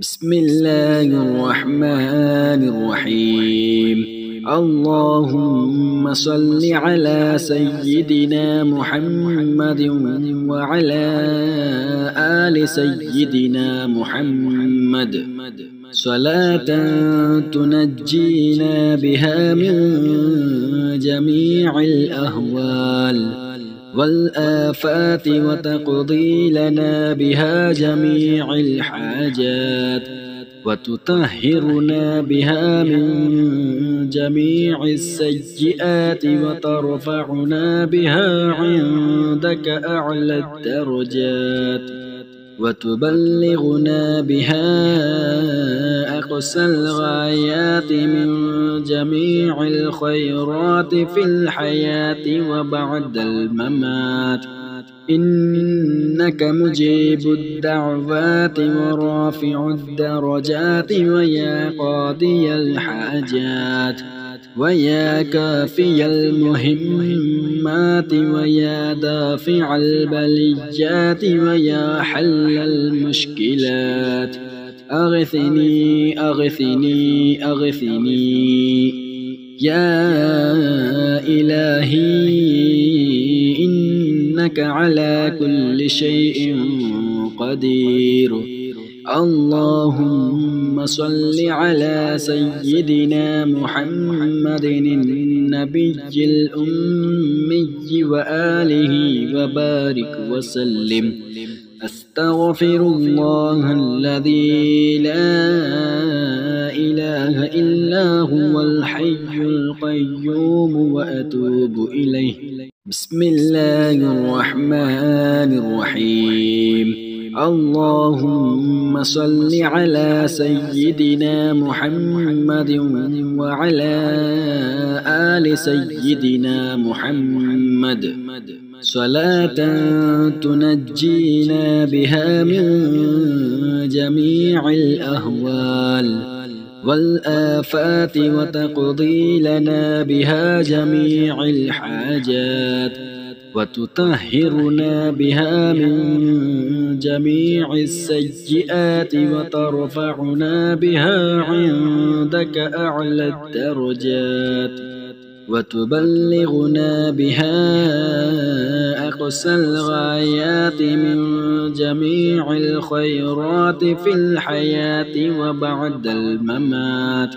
بسم الله الرحمن الرحيم. اللهم صل على سيدنا محمد وعلى آل سيدنا محمد صلاة تنجينا بها من جميع الأهوال والآفات وتقضي لنا بها جميع الحاجات وتطهرنا بها من جميع السيئات وترفعنا بها عندك أعلى الدرجات وتبلغنا بها أقصى الغايات من جميع الخيرات في الحياة وبعد الممات، إنك مجيب الدعوات ورافع الدرجات ويا قاضي الحاجات ويا كافي المهمات ويا دافع البليات ويا حل المشكلات. أغثني أغثني أغثني يا إلهي، إنك على كل شيء قدير. اللهم صل على سيدنا محمد النبي الأمي وآله وبارك وسلم. أستغفر الله الذي لا إله إلا هو الحي القيوم وأتوب إليه. بسم الله الرحمن الرحيم. اللهم صل على سيدنا محمد وعلى آل سيدنا محمد صلاة تنجينا بها من جميع الأهوال والآفات وتقضي لنا بها جميع الحاجات وتطهرنا بها من جميع السيئات وترفعنا بها عندك أعلى الدرجات وتبلغنا بها أقصى الغايات من جميع الخيرات في الحياة وبعد الممات،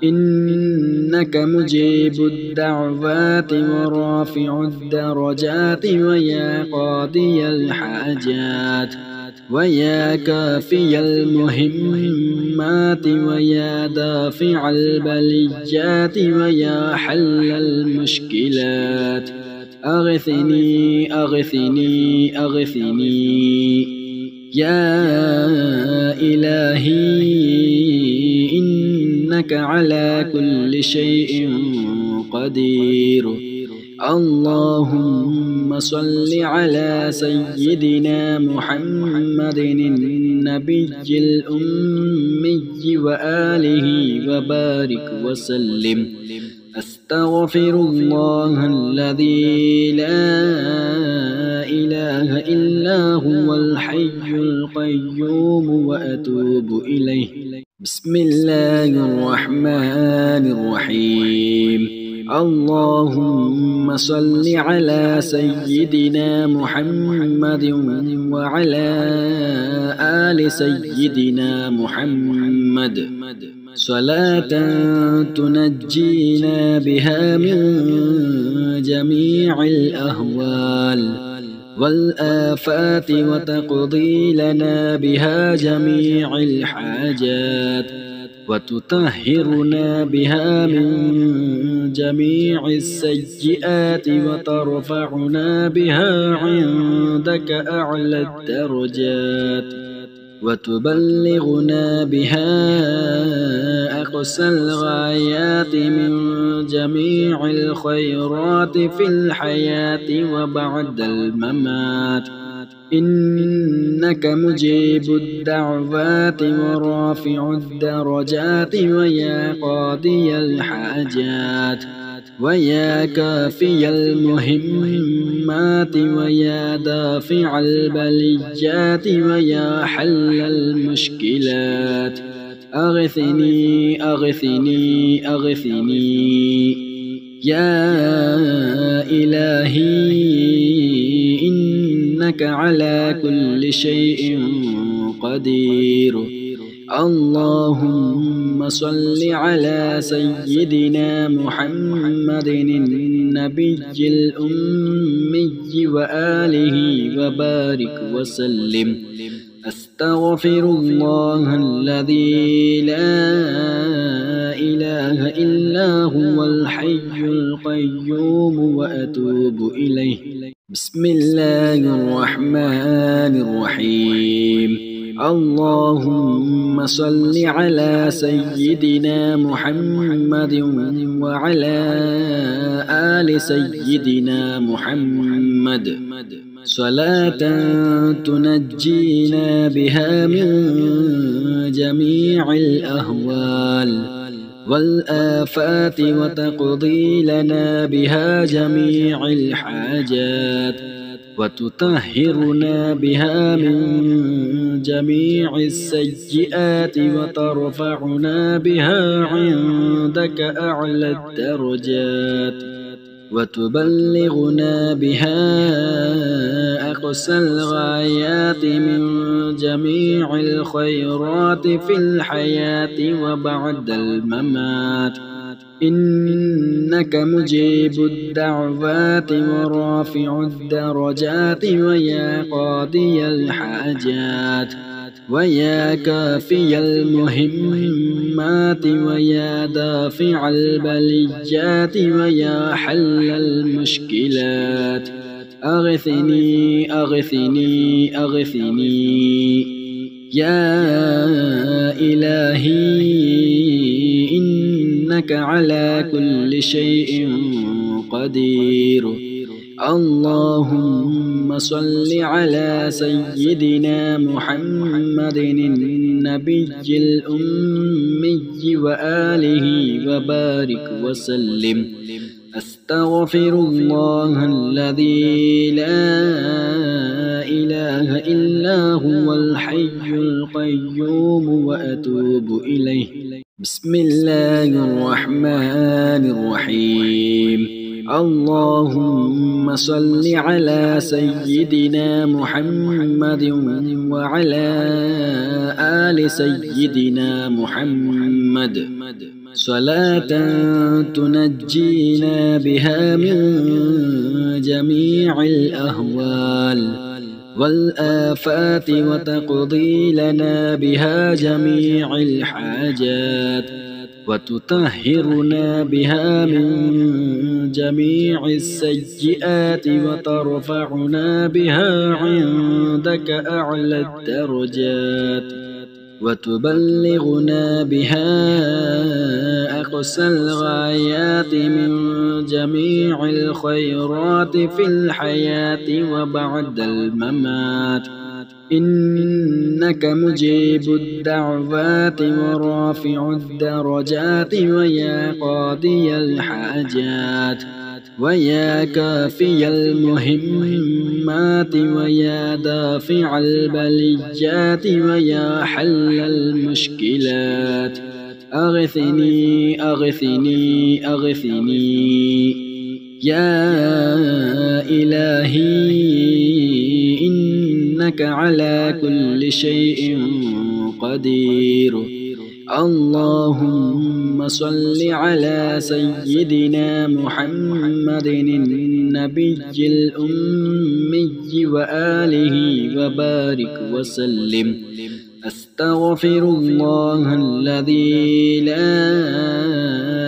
إنك مجيب الدعوات ورافع الدرجات ويا قاضي الحاجات ويا كافي المهمات ويا دافع البليات ويا حل المشكلات. أغثني أغثني أغثني يا إلهي، إنك على كل شيء قدير. اللهم صل على سيدنا محمد النبي الأمي وآله وبارك وسلم. أستغفر الله الذي لا إله إلا هو الحي القيوم وأتوب إليه. بسم الله الرحمن الرحيم. اللهم صل على سيدنا محمد وعلى آل سيدنا محمد صلاة تنجينا بها من جميع الأهوال والآفات وتقضي لنا بها جميع الحاجات وتطهرنا بها من جميع السيئات وترفعنا بها عندك أعلى الدرجات وتبلغنا بها أقصى الغايات من جميع الخيرات في الحياة وبعد الممات، إنك مجيب الدعوات ورافع الدرجات ويا قاضي الحاجات ويا كافي المهمات ويا دافع البليات ويا حل المشكلات أغثني أغثني أغثني يا إلهي إنك على كل شيء قدير. اللهم صل على سيدنا محمد النبي الأمي وآله وبارك وسلم. أستغفر الله الذي لا إله إلا هو الحي القيوم وأتوب إليه. بسم الله الرحمن الرحيم. اللهم صل على سيدنا محمد وعلى آل سيدنا محمد صلاة تنجينا بها من جميع الأهوال والآفات وتقضي لنا بها جميع الحاجات وتطهرنا بها من جميع السيئات وترفعنا بها عندك أعلى الدرجات وتبلغنا بها أقصى الغايات من جميع الخيرات في الحياة وبعد الممات. إنك مجيب الدعوات ورافع الدرجات ويا قاضي الحاجات ويا كافي المهمات ويا دافع البليات ويا حل المشكلات أغثني أغثني أغثني يا إلهي إنك على كل شيء قدير. اللهم صل على سيدنا محمد النبي الأمي وآله وبارك وسلم. أستغفر الله الذي لا إله إلا هو الحي القيوم وأتوب إليه. بسم الله الرحمن الرحيم. اللهم صل على سيدنا محمد وعلى آل سيدنا محمد صلاة تنجينا بها من جميع الأهوال والآفات وتقضي لنا بها جميع الحاجات وتطهرنا بها من جميع السيئات وترفعنا بها عندك أعلى الدرجات وتبلغنا بها أقصى الغايات من جميع الخيرات في الحياة وبعد الممات. إنك مجيب الدعوات ورافع الدرجات ويا قاضي الحاجات ويا كافي المهمات ويا دافع البليات ويا حل المشكلات أغثني أغثني أغثني يا إلهي إنك على كل شيء قدير. اللهم صل على سيدنا محمد النبي الأمي وآله وبارك وسلم. أستغفر الله الذي لا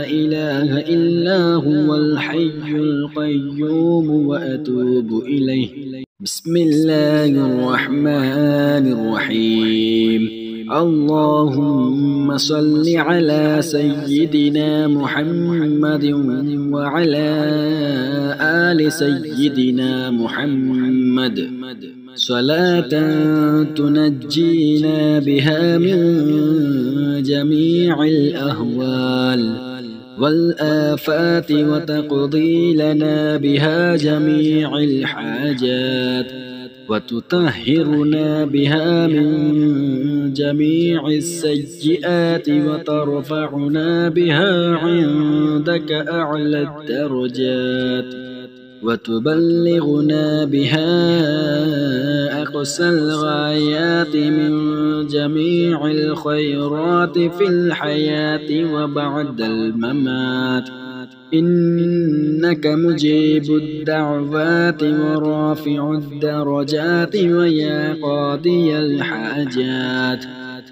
إله إلا هو الحي القيوم وأتوب إليه. بسم الله الرحمن الرحيم. اللهم صل على سيدنا محمد وعلى آل سيدنا محمد صلاة تنجينا بها من جميع الأهوال والآفات وتقضي لنا بها جميع الحاجات وتطهرنا بها من جميع السيئات وترفعنا بها عندك أعلى الدرجات وتبلغنا بها أقصى الغايات من جميع الخيرات في الحياة وبعد الممات إنك مجيب الدعوات ورافع الدرجات ويا قاضي الحاجات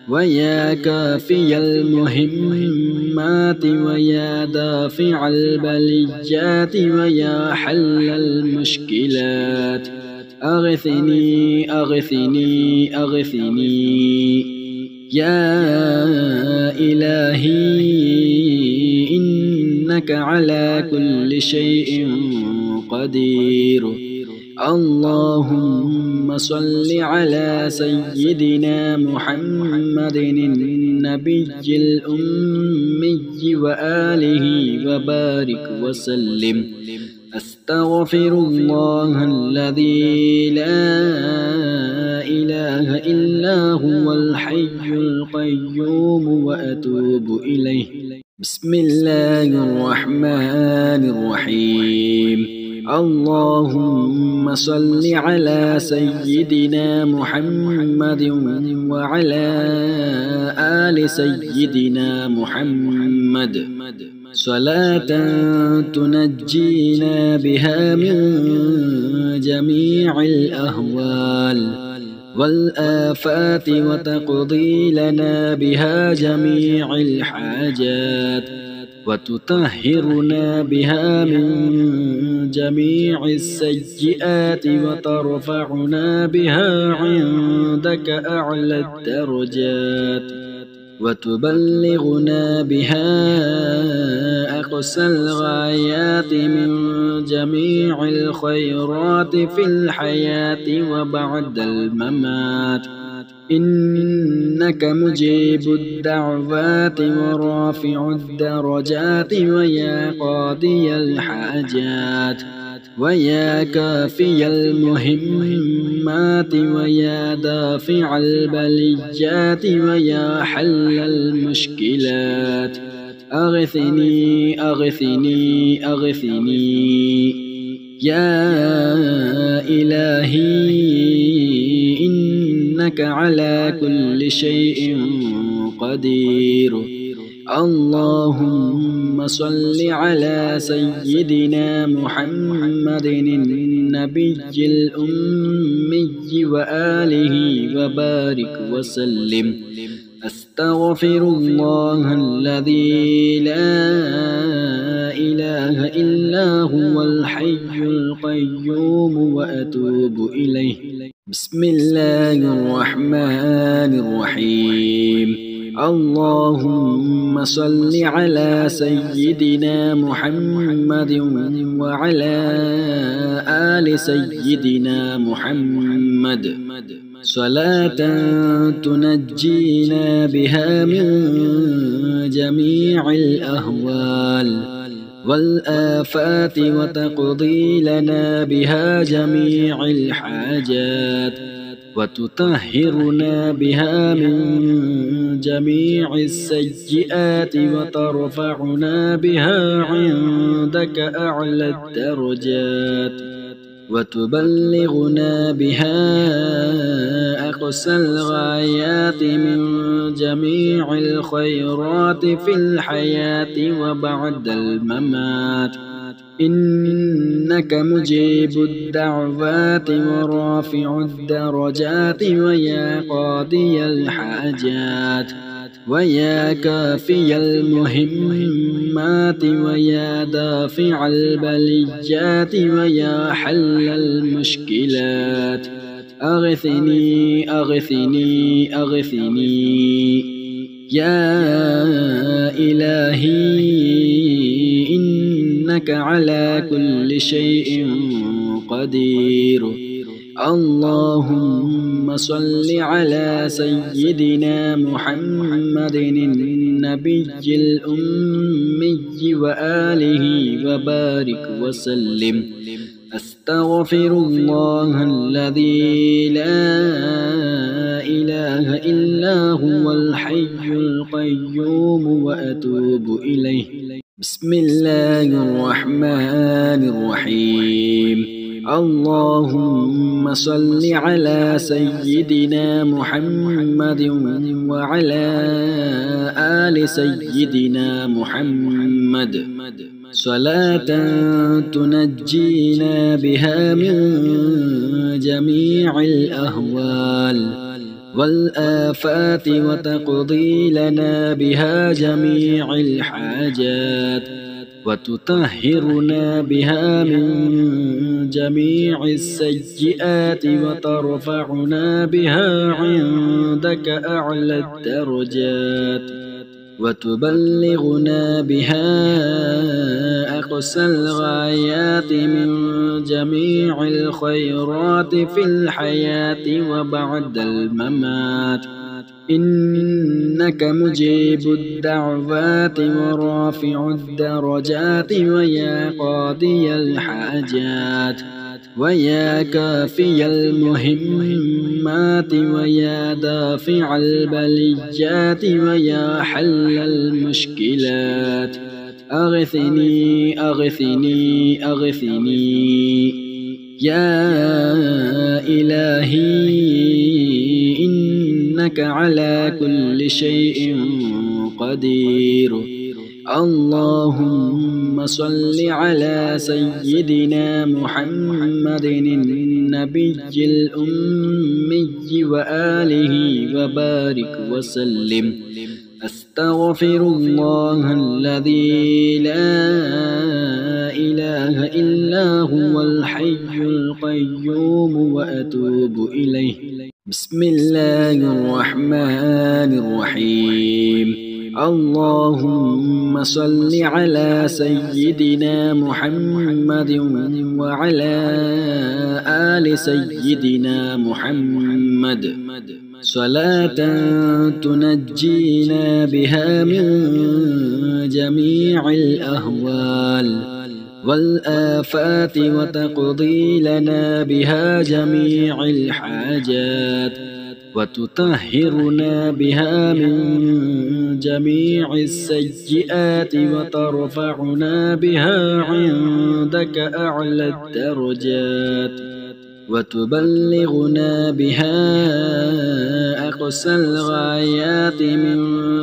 ويا كافي المهمات ويا دافع البليات ويا حل المشكلات أغثني أغثني أغثني يا إلهي إنك على كل شيء قدير اللهم صل على سيدنا محمد النبي الأمي وآله وبارك وسلم أستغفر الله الذي لا إله إلا هو الحي القيوم وأتوب إليه بسم الله الرحمن الرحيم اللهم صل على سيدنا محمد وعلى آل سيدنا محمد صلاة تنجينا بها من جميع الأهوال والآفات وتقضي لنا بها جميع الحاجات وتطهرنا بها من جميع السيئات وترفعنا بها عندك أعلى الدرجات وتبلغنا بها أقصى الغايات من جميع الخيرات في الحياة وبعد الممات إنك مجيب الدعوات ورافع الدرجات ويا قاضي الحاجات ويا كافي المهمات ويا دافع البليات ويا حل المشكلات أغثني أغثني أغثني يا إلهي إنك على كل شيء قدير اللهم صل على سيدنا محمد النبي الأمي وآله وبارك وسلم أستغفر الله الذي لا إله إلا هو الحي القيوم وأتوب إليه بسم الله الرحمن الرحيم اللهم صل على سيدنا محمد وعلى آل سيدنا محمد صلاة تنجينا بها من جميع الأهوال والآفات وتقضي لنا بها جميع الحاجات وتطهرنا بها من جميع السيئات وترفعنا بها عندك أعلى الدرجات وتبلغنا بها أقصى الغايات من جميع الخيرات في الحياة وبعد الممات إنك مجيب الدعوات ورافع الدرجات ويا قاضي الحاجات ويا كافي المهمات ويا دافع البليات ويا حل المشكلات أغثني أغثني أغثني يا إلهي إنك على كل شيء قدير اللهم صل على سيدنا محمد النبي الأمي وآله وبارك وسلم. أستغفر الله الذي لا إله إلا هو الحي القيوم وأتوب إليه. بسم الله الرحمن الرحيم. اللهم صل على سيدنا محمد وعلى آل سيدنا محمد صلاة تنجينا بها من جميع الأهوال والآفات وتقضي لنا بها جميع الحاجات وتطهرنا بها من جميع السيئات وترفعنا بها عندك أعلى الدرجات وتبلغنا بها أقصى الغايات من جميع الخيرات في الحياة وبعد الممات. إنك مجيب الدعوات ورافع الدرجات ويا قاضي الحاجات ويا كافي المهمات ويا دافع البليات ويا حل المشكلات. أغثني أغثني أغثني يا إلهي إنك على كل شيء قدير. اللهم صل على سيدنا محمد النبي الأمي وآله وبارك وسلم. أستغفر الله الذي لا إله إلا هو الحي القيوم وأتوب إليه. بسم الله الرحمن الرحيم. اللهم صل على سيدنا محمد وعلى آل سيدنا محمد صلاة تنجينا بها من جميع الأهوال والآفات وتقضي لنا بها جميع الحاجات وتطهرنا بها من جميع السيئات وترفعنا بها عندك أعلى الدرجات وتبلغنا بها أقصى الغايات من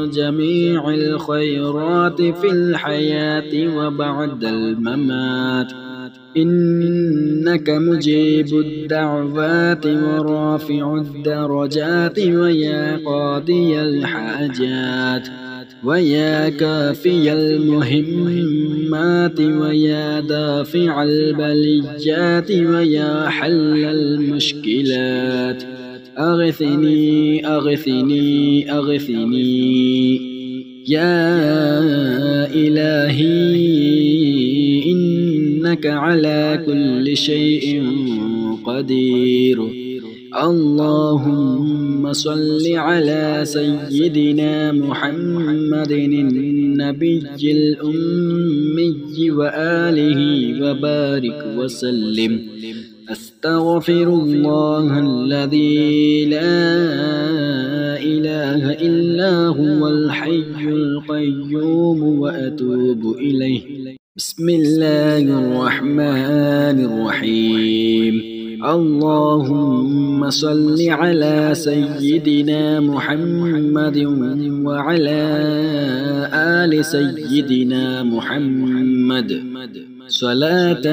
جميع الخيرات في الحياة وبعد الممات. إنك مجيب الدعوات ورافع الدرجات ويا قاضي الحاجات ويا كافي المهمات ويا دافع البليات ويا حل المشكلات. أغثني أغثني أغثني يا إلهي إنك على كل شيء قدير. اللهم صل على سيدنا محمد النبي الأمي وآله وبارك وسلم. أستغفر الله الذي لا إله إلا هو الحي القيوم وأتوب إليه. بسم الله الرحمن الرحيم. اللهم صل على سيدنا محمد وعلى آل سيدنا محمد صلاة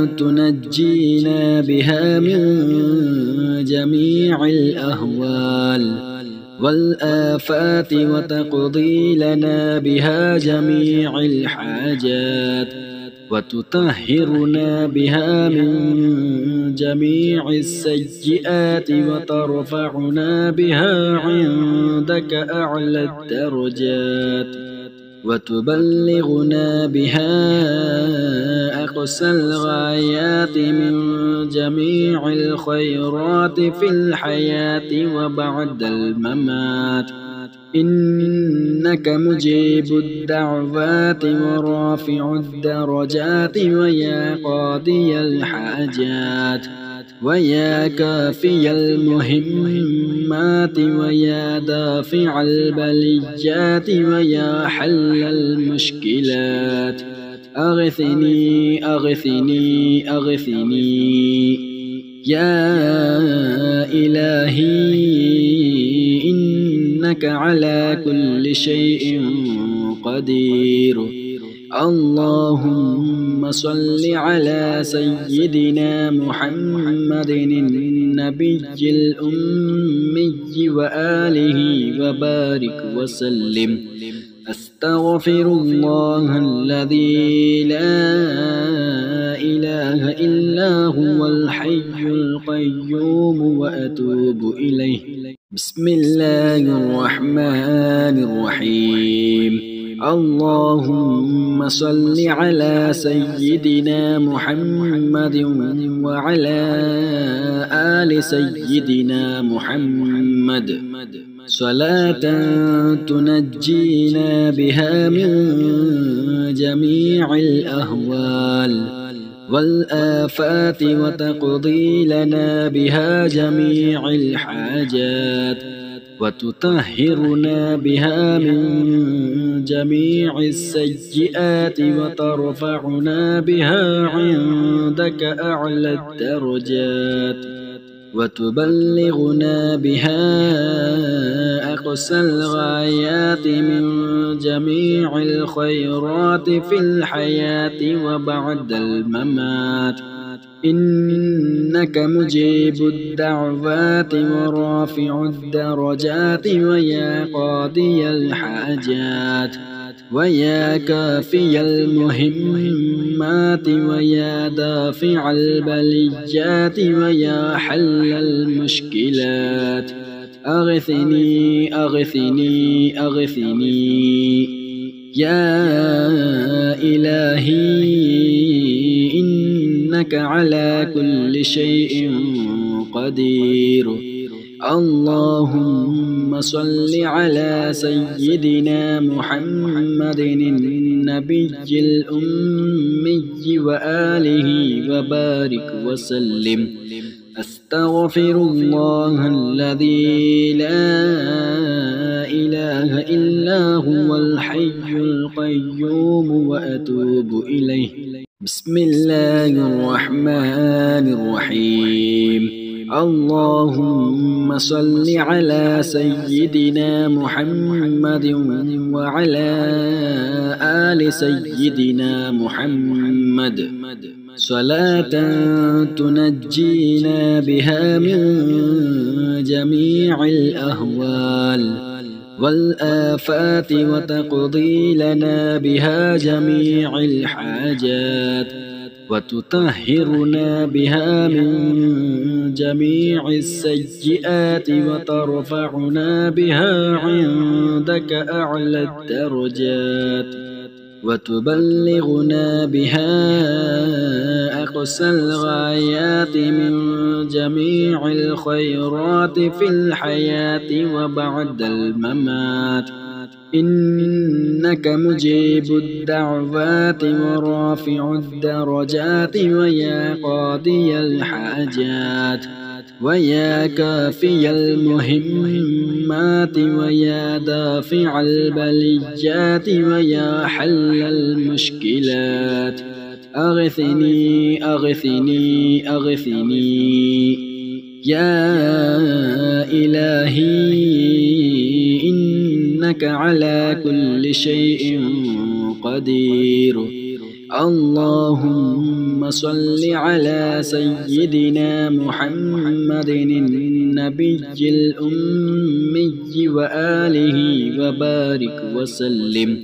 تنجينا بها من جميع الأهوال والآفات وتقضي لنا بها جميع الحاجات وتطهرنا بها من جميع السيئات وترفعنا بها عندك أعلى الدرجات وتبلغنا بها أقصى الغايات من جميع الخيرات في الحياة وبعد الممات. إنك مجيب الدعوات ورافع الدرجات ويا قاضي الحاجات ويا كافي المهمات ويا دافع البليات ويا حل المشكلات. أغثني أغثني أغثني يا إلهي إنك على كل شيء قدير. اللهم صل على سيدنا محمد النبي الأمي وآله وبارك وسلم. أستغفر الله الذي لا إله إلا هو الحي القيوم وأتوب إليه. بسم الله الرحمن الرحيم. اللهم صل على سيدنا محمد وعلى آل سيدنا محمد صلاة تنجينا بها من جميع الأهوال والآفات وتقضي لنا بها جميع الحاجات وتطهرنا بها من جميع السيئات وترفعنا بها عندك أعلى الدرجات وتبلغنا بها أقصى الغايات من جميع الخيرات في الحياة وبعد الممات. إنك مجيب الدعوات ورافع الدرجات ويا قاضي الحاجات ويا كافي المهمات ويا دافع البليات ويا حل المشكلات. أغثني أغثني أغثني يا إلهي إنك على كل شيء قدير. اللهم صل على سيدنا محمد النبي الأمي وآله وبارك وسلم. أستغفر الله الذي لا إله إلا هو الحي القيوم وأتوب إليه. بسم الله الرحمن الرحيم. اللهم صل على سيدنا محمد وعلى آل سيدنا محمد صلاة تنجينا بها من جميع الأهوال والآفات وتقضي لنا بها جميع الحاجات وتطهرنا بها من جميع السيئات وترفعنا بها عندك أعلى الدرجات وتبلغنا بها أقصى الغايات من جميع الخيرات في الحياة وبعد الممات. إنك مجيب الدعوات ورافع الدرجات ويا قاضي الحاجات ويا كافي المهمات ويا دافع البليات ويا حل المشكلات. أغثني أغثني أغثني يا إلهي إنك على كل شيء قدير. اللهم صل على سيدنا محمد النبي الأمي وآله وبارك وسلم.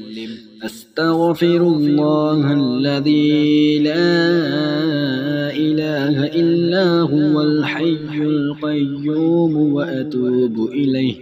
أستغفر الله الذي لا إله إلا هو الحي القيوم وأتوب إليه.